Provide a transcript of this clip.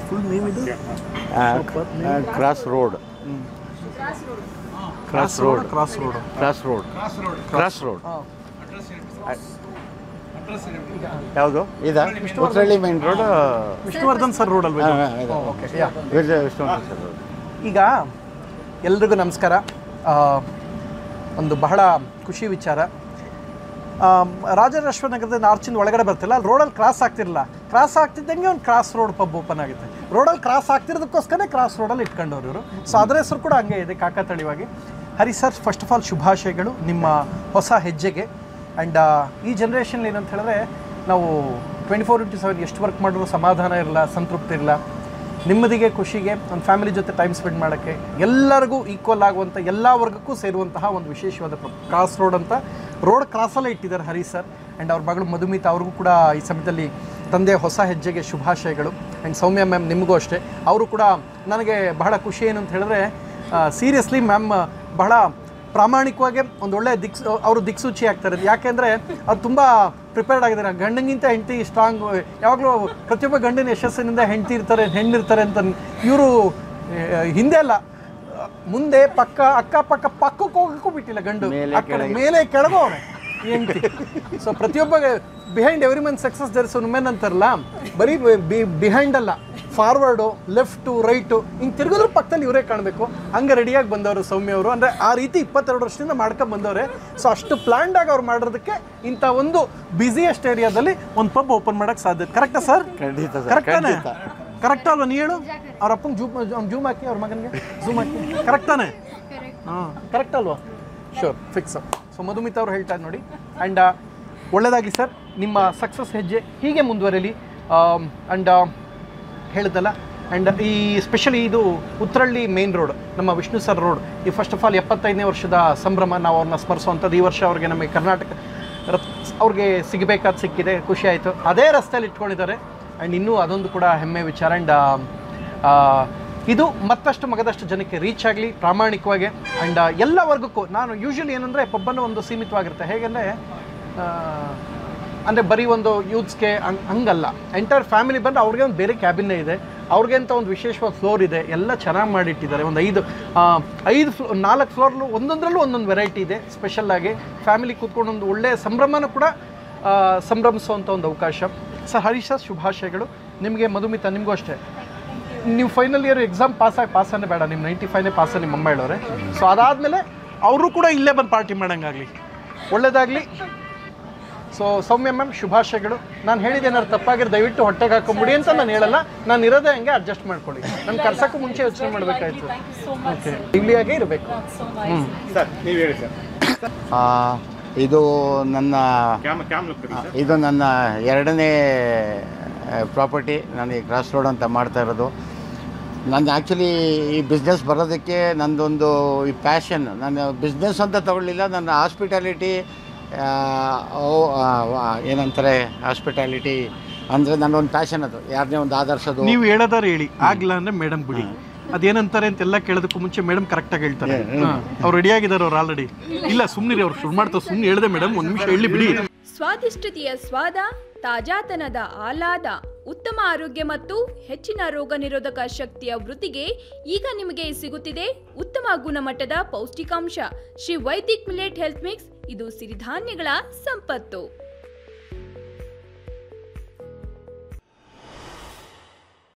Full name ಇದು cross road cross road cross road cross road cross road ಯಾವುದು ಇದು Uttarahalli main road Vishnuvardhan sir road ಅಲ್ವಾ okay Vishnuvardhan sir road. ಈಗ ಎಲ್ರಿಗೂ ನಮಸ್ಕಾರ. ಒಂದು ಬಹಳ ಖುಷಿ ವಿಚಾರ. ರಾಜರಾಜೇಶ್ವರ ಆರ್ಚಿನ ಒಳಗಡೆ ಬರ್ತಿಲ್ಲ, ಅಲ್ಲಿ ರೋಡಲ್ಲಿ ಕ್ರಾಸ್ ಆಗ್ತಿರಲಿಲ್ಲ. ಕ್ರಾಸ್ ಆಗ್ತಿದ್ದಂಗೆ ಒಂದು ಕ್ರಾಸ್ ರೋಡ್ ಪಬ್ ಓಪನ್ ಆಗುತ್ತೆ. ರೋಡಲ್ಲಿ ಕ್ರಾಸ್ ಆಗ್ತಿರೋದಕ್ಕೋಸ್ಕರ ಕ್ರಾಸ್ ರೋಡಲ್ಲಿ ಇಟ್ಕೊಂಡವ್ರು ಇವರು. ಸೊ ಅದರ ಹೆಸರು ಕೂಡ ಹಂಗೆ ಇದೆ ಕಾಕತಾಳೀಯವಾಗಿ. ಹರಿ ಸರ್, ಫಸ್ಟ್ ಆಫ್ ಆಲ್ ಶುಭಾಶಯಗಳು ನಿಮ್ಮ ಹೊಸ ಹೆಜ್ಜೆಗೆ. ಆ್ಯಂಡ್ ಈ ಜನ್ರೇಷನ್ ಏನಂತ ಹೇಳಿದ್ರೆ ನಾವು 24/7 ಎಷ್ಟು ವರ್ಕ್ ಮಾಡಿದ್ರು ಸಮಾಧಾನ ಇರಲ್ಲ, ಸಂತೃಪ್ತಿ ಇರಲ್ಲ. ನೆಮ್ಮದಿಗೆ, ಖುಷಿಗೆ, ಒಂದು ಫ್ಯಾಮಿಲಿ ಜೊತೆ ಟೈಮ್ ಸ್ಪೆಂಡ್ ಮಾಡೋಕ್ಕೆ, ಎಲ್ಲರಿಗೂ ಈಕ್ವಲ್ ಆಗುವಂಥ, ಎಲ್ಲ ವರ್ಗಕ್ಕೂ ಸೇರುವಂತಹ ಒಂದು ವಿಶೇಷವಾದ ಕ್ರಾಸ್ ರೋಡ್ ಅಂತ ರೋಡ್ ಕ್ರಾಸಲ್ಲೇ ಇಟ್ಟಿದ್ದಾರೆ ಹರಿ ಸರ್. ಆ್ಯಂಡ್ ಅವ್ರ ಮಗಳು ಮಧುಮಿತಾ ಅವ್ರಿಗೂ ಕೂಡ ಈ ಸಮಯದಲ್ಲಿ ತಂದೆಯ ಹೊಸ ಹೆಜ್ಜೆಗೆ ಶುಭಾಶಯಗಳು. ಆ್ಯಂಡ್ ಸೌಮ್ಯ ಮ್ಯಾಮ್ ನಿಮಗೂ ಅಷ್ಟೇ. ಅವರು ಕೂಡ ನನಗೆ ಬಹಳ ಖುಷಿ ಏನು ಅಂತ ಹೇಳಿದ್ರೆ, ಸೀರಿಯಸ್ಲಿ ಮ್ಯಾಮ್ ಬಹಳ ಪ್ರಾಮಾಣಿಕವಾಗಿ ಒಂದು ಒಳ್ಳೆಯ ಅವರು ದಿಕ್ಸೂಚಿ ಆಗ್ತಾರೆ. ಯಾಕೆಂದರೆ ಅವ್ರು ತುಂಬ ಪ್ರಿಪೇರ್ಡ್ ಆಗಿದ್ದಾರೆ. ಗಂಡನಿಗಿಂತ ಹೆಂಡತಿ ಸ್ಟ್ರಾಂಗ್. ಯಾವಾಗಲೂ ಪ್ರತಿಯೊಬ್ಬ ಗಂಡಿನ ಯಶಸ್ಸಿನಿಂದ ಹೆಂಡತಿ ಇರ್ತಾರೆ, ಹೆಣ್ಣಿರ್ತಾರೆ ಅಂತ ಇವರು ಹಿಂದೆ ಅಲ್ಲ, ಮುಂದೆ ಪಕ್ಕ ಪಕ್ಕಕ್ಕೆ ಹೋಗೋಕ್ಕೂ ಬಿಟ್ಟಿಲ್ಲ ಗಂಡು. ಮೇಲೆ ಕೆಳಗೂ ಅವನೇ ಹೆಂಡತಿ. ಸೊ ಪ್ರತಿಯೊಬ್ಬ behind every man success there is one women ಅಂತಾರಲ್ಲ, ಬರೀ ಬಿಹೈಂಡ್ ಅಲ್ಲ, ಫಾರ್ವರ್ಡು, ಲೆಫ್ಟು, ರೈಟು, ಹಿಂಗೆ ತಿರುಗಿದ್ರು ಪಕ್ಕದಲ್ಲಿ ಇವರೇ ಕಾಣಬೇಕು. ಹಂಗೆ ರೆಡಿಯಾಗಿ ಬಂದವರು ಸೌಮ್ಯ ಅವರು. ಅಂದರೆ ಆ ರೀತಿ 22 ವರ್ಷದಿಂದ ಮಾಡ್ಕೊಂಡು ಬಂದವ್ರೆ. ಸೊ ಅಷ್ಟು ಪ್ಲ್ಯಾಂಡಾಗಿ ಅವ್ರು ಮಾಡೋದಕ್ಕೆ ಇಂಥ ಒಂದು ಬ್ಯುಸಿಯೆಸ್ಟ್ ಏರಿಯಾದಲ್ಲಿ ಒಂದು ಪಬ್ ಓಪನ್ ಮಾಡೋಕ್ಕೆ ಸಾಧ್ಯತೆ. ಕರೆಕ್ಟಾ ಸರ್? ಖಂಡಿತ ಕರೆಕ್ಟಾನೆ? ಕರೆಕ್ಟ್ ಅಲ್ವಾ? ನೀ ಹೇಳು. ಅವ್ರ ಅಪ್ಪಂಗೆ ಜೂಮ್ ಹಾಕಿ, ಅವ್ರ ಮಗನಿಗೆ ಝೂಮ್ ಹಾಕಿ. ಕರೆಕ್ಟಾನೆ? ಹಾಂ, ಕರೆಕ್ಟ್ ಅಲ್ವಾ? Sure, fix. ಸೊ ಮಧುಮಿತಾ ಅವ್ರು ಹೇಳ್ತಾರೆ ನೋಡಿ. ಆ್ಯಂಡ್ ಒಳ್ಳೆಯದಾಗಲಿ ಸರ್, ನಿಮ್ಮ ಸಕ್ಸಸ್ ಹೆಜ್ಜೆ ಹೀಗೆ ಮುಂದುವರೆಯಲಿ. ಆ್ಯಂಡ್ ಹೇಳಿದಲ್ಲ. ಆ್ಯಂಡ್ ಈ ಸ್ಪೆಷಲಿ ಇದು ಉತ್ರಳ್ಳಿ ಮೇನ್ ರೋಡ್, ನಮ್ಮ ವಿಷ್ಣು ಸರ್ ರೋಡ್, ಈ ಫಸ್ಟ್ ಆಫ್ ಆಲ್ 75ನೇ ವರ್ಷದ ಸಂಭ್ರಮ, ನಾವು ಅವ್ರನ್ನ ಸ್ಮರಿಸುವಂಥದ್ದು. ಈ ವರ್ಷ ಅವ್ರಿಗೆ ನಮಗೆ ಕರ್ನಾಟಕ ಅವ್ರಿಗೆ ಸಿಗಬೇಕಾದ ಸಿಕ್ಕಿದೆ, ಖುಷಿ ಆಯಿತು. ಅದೇ ರಸ್ತೆಯಲ್ಲಿ ಇಟ್ಕೊಂಡಿದ್ದಾರೆ. ಆ್ಯಂಡ್ ಇನ್ನೂ ಅದೊಂದು ಕೂಡ ಹೆಮ್ಮೆ ವಿಚಾರ. ಆ್ಯಂಡ್ ಇದು ಮತ್ತಷ್ಟು ಮಗದಷ್ಟು ಜನಕ್ಕೆ ರೀಚ್ ಆಗಲಿ ಪ್ರಾಮಾಣಿಕವಾಗಿ. ಆ್ಯಂಡ್ ಎಲ್ಲ ವರ್ಗಕ್ಕೂ ನಾನು ಯೂಶ್ವಲಿ ಏನಂದರೆ ಪಬ್ಬನ್ನು ಒಂದು ಸೀಮಿತವಾಗಿರುತ್ತೆ. ಹೇಗೆಂದರೆ ಅಂದರೆ ಬರೀ ಒಂದು ಯೂತ್ಸ್ಗೆ ಹಂಗಲ್ಲ, ಎಂಟೈರ್ ಫ್ಯಾಮಿಲಿ ಬಂದು ಅವ್ರಿಗೆ ಒಂದು ಬೇರೆ ಕ್ಯಾಬಿನ್ನೇ ಇದೆ, ಅವ್ರಿಗೆ ಅಂತ ಒಂದು ವಿಶೇಷವಾದ ಫ್ಲೋರ್ ಇದೆ, ಎಲ್ಲ ಚೆನ್ನಾಗಿ ಮಾಡಿಟ್ಟಿದ್ದಾರೆ. ಒಂದು 4 ಫ್ಲೋರ್ಲು ಒಂದೊಂದರಲ್ಲೂ ಒಂದೊಂದು ವೆರೈಟಿ ಇದೆ. ಸ್ಪೆಷಲ್ಲಾಗಿ ಫ್ಯಾಮಿಲಿ ಕೂತ್ಕೊಂಡು ಒಂದು ಒಳ್ಳೆಯ ಸಂಭ್ರಮನೂ ಕೂಡ ಸಂಭ್ರಮಿಸುವಂಥ ಒಂದು ಅವಕಾಶ. ಸರ್ ಹರೀಶ್ ಸರ್ ಶುಭಾಶಯಗಳು ನಿಮಗೆ. ಮಧುಮಿತಾ ನಿಮಗೂ ಅಷ್ಟೇ. ನೀವು ಫೈನಲ್ ಇಯರ್ ಎಕ್ಸಾಮ್ ಪಾಸನ್ನೇ ಬೇಡ, ನಿಮ್ಮ 95ನೇ ಪಾಸ ನಿಮ್ಮ ಅಮ್ಮ ಹೇಳೋರೆ. ಸೊ ಅದಾದಮೇಲೆ ಅವರು ಕೂಡ ಇಲ್ಲೇ ಬಂದು ಪಾರ್ಟಿ ಮಾಡೋಂಗಾಗಲಿ, ಒಳ್ಳೆಯದಾಗಲಿ. ಸೊ ಸೌಮ್ಯ ಮ್ಯಾಮ್ ಶುಭಾಶಯಗಳು. ನಾನು ಹೇಳಿದ್ದು ಏನಾದ್ರು ತಪ್ಪಾಗಿರೋ ದಯವಿಟ್ಟು ಹೊಟ್ಟೆಗೆ ಹಾಕೊಂಬಿಡಿ ಅಂತ ನಾನು ಹೇಳಲ್ಲ. ನಾನು ಇರೋದೇ ಹಂಗೆ ಅಡ್ಜಸ್ಟ್ ಮಾಡ್ಕೊಳ್ಳಿ. ನಾನು ಕರ್ಸೋಕ್ಕೂ ಮುಂಚೆ ಯೋಚನೆ ಮಾಡಬೇಕಾಯ್ತು. ಓಕೆ, ಇಲ್ಲಿಯಾಗೆ ಇರಬೇಕು. ಸರ್ ನೀವು ಹೇಳಿ ಸರ್. ಇದು ನನ್ನ 2ನೇ ಪ್ರಾಪರ್ಟಿ. ನಾನು ಈ ಕ್ರಾಸ್ ರೋಡ್ ಅಂತ ಮಾಡ್ತಾ ಇರೋದು. ನಾನು ಆ್ಯಕ್ಚುಲಿ ಈ ಬಿಸ್ನೆಸ್ ಬರೋದಕ್ಕೆ ನಂದೊಂದು ಈ ಪ್ಯಾಷನ್. ನಾನು ಬಿಸ್ನೆಸ್ ಅಂತ ತಗೊಳ್ಳಿಲ್ಲ, ನನ್ನ ಹಾಸ್ಪಿಟಾಲಿಟಿ ಏನಂತಾರೆ, ಹಾಸ್ಪಿಟಾಲಿಟಿ ಅಂದರೆ ನನ್ನೊಂದು ಪ್ಯಾಷನ್. ಅದು ಯಾರನ್ನೇ ಒಂದು ಆದರ್ಶದು. ನೀವು ಹೇಳೋದಾರು ಹೇಳಿ, ಆಗಲ್ಲ ಅಂದರೆ ಮೇಡಮ್ ಬಿಡಿ. ಅದೇನಂತಾರೆ ಅಂತೆಲ್ಲ ಕೇಳೋದಕ್ಕೂ ಮುಂಚೆ ಮೇಡಮ್ ಕರೆಕ್ಟಾಗಿ ಹೇಳ್ತಾರೆ. ಅವ್ರು ರೆಡಿಯಾಗಿದ್ದಾರೆ, ಅವ್ರು ಆಲ್ರೆಡಿ. ಇಲ್ಲ ಸುಮ್ಮನಿರಿ, ಅವ್ರು ಶುರು ಮಾಡ್ತಾರೆ. ಸುಮ್ಮನೆ ಹೇಳಿದೆ ಮೇಡಮ್, ಒಂದು ನಿಮಿಷ ಹೇಳಿ ಬಿಡಿ. ಸ್ವಾದಿಷ್ಟತೆಯ ಸ್ವಾದ, ತಾಜಾತನದ ಆಹ್ಲಾದ, ಉತ್ತಮ ಆರೋಗ್ಯ ಮತ್ತು ಹೆಚ್ಚಿನ ರೋಗ ನಿರೋಧಕ ಶಕ್ತಿಯ ವೃದ್ಧಿಗೆ ಈಗ ನಿಮಗೆ ಸಿಗುತ್ತಿದೆ ಉತ್ತಮ ಗುಣಮಟ್ಟದ ಪೌಷ್ಟಿಕಾಂಶ Shri Vaidik millet health mix. ಇದು ಸಿರಿಧಾನ್ಯಗಳ ಸಂಪತ್ತು.